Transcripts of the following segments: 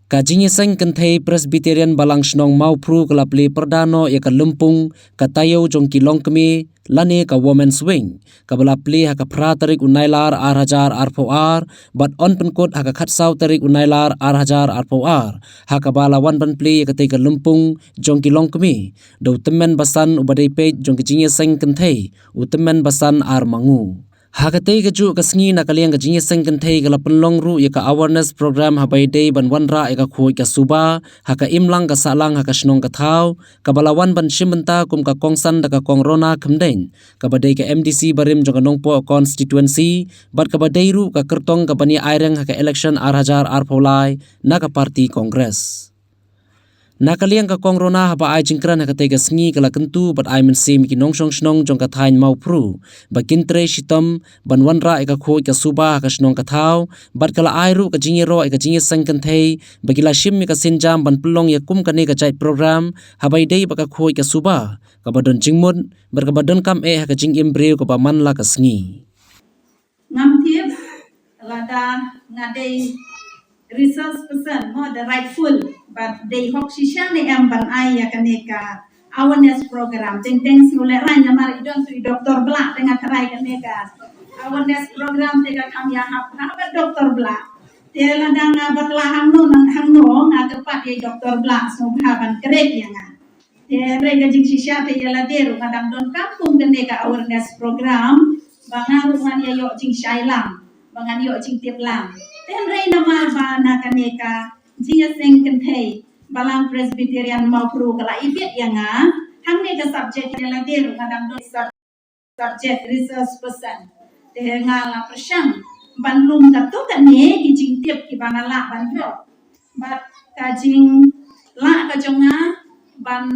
Kajingi sang kenthei Presbyterian balang snong maupru kelapli perdano ya lumpung katayo jong kilong kemi lani ka women's wing kabalapli haka pratarik unailar arhajar arpoar but on penkut haka khatsau tarik unailar arhajar arpoar haka balawan banpli ya ka lumpung jong kilong kemi do temen basan ubadai pe jong kijingi sang kenthei utemen basan armangu Hakatei kaju kasngi nakaliang kajinya sengkentei kala penlong ru ya ka awareness program habai day ban wanra ya ka khoi ka suba haka imlang ka salang haka snong ka thau ka balawan ban shimenta kum ka kongsan da ka kongrona khamdeng ka badai ka MDC barim jong nongpo constituency bat ka badai ru ka kertong ka bani aireng haka election arhajar arpolai na ka parti kongres Nakaliang ka kongrona haba ai jingkran haka tega sngi kala kentu bat ai mensi miki nongsong snong jong ka thain mau pru bakintre shitom banwanra eka khoi ka suba ka snong ka thau bat kala ai ru ka jingiro eka jingi sangkan thei bagila shim mi ka sinjam ban pelong ya kum ka ne ka jai program habai dei baka khoi ka suba ka badon jingmun bar ka badon kam haka jing imbreu ka baman la ka sngi ngam thiep lada ngadei resource person more the rightful but they hok shisha ne am ban ai ya kaneka awareness program teng sule ran ya mari don tu doktor bla tengah terai kaneka awareness program tega kam ya hap doktor bla te ladang batla hangno nga tepat ya doktor bla so ban krek ya nga te rega jing shisha te ya laderu ngadang don kampung kaneka awareness program bangaru man ya yo jing shailam bangan yo jing tiep lam ten rei nama bana kaneka jinga sengkentei balang Presbyterian maupru kala ibet yang hang ne ka subject yang deru kadang do subject research person te ngala persang banlum ka to kan ne ki jing tiep ki bana la ban yo bat ka jing la ka jonga ban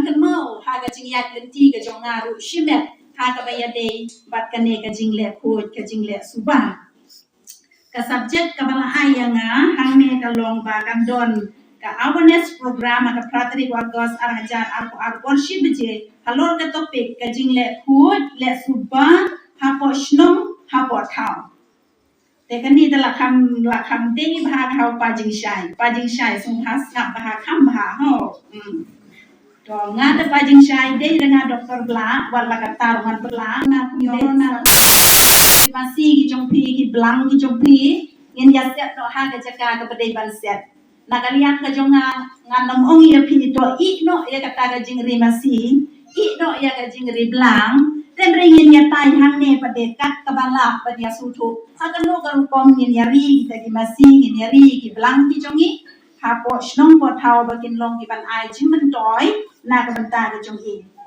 kan mau ha ka jing ya kenti ka jonga ru shimet ha ka bayade bat ka ne ka jing le khot ka jing le suba ka subject ka bala ayang hang ne ka long ba kan don ka awareness program ka pratri wargos arhajar ar worship je halor ka topic ka jingle khut le suba hapo shnong hapo thau te kan ni la kham te ni bha hau pa jing shai sung has ngap bha kham bha ho to ngada pa jing shai de dengan doktor bla wala ka tarungan bla na na masih kijong pi ki blang kijong pi ngin ya set no ha ga jaka ka badai ban set nakalian ka jong nganom ong ya pi to I no ya kata ga jing ri masih I no ya ga jing ri blang ten ringin ya tai hang ne pade kat ka bala pade sutu ha ka no ka kom ngin ya ri ta ki masih ngin ya ri ki blang ki jong I ha po snong po thau ba kin long ki ban ai jing man toy na ka ban ta ga jong I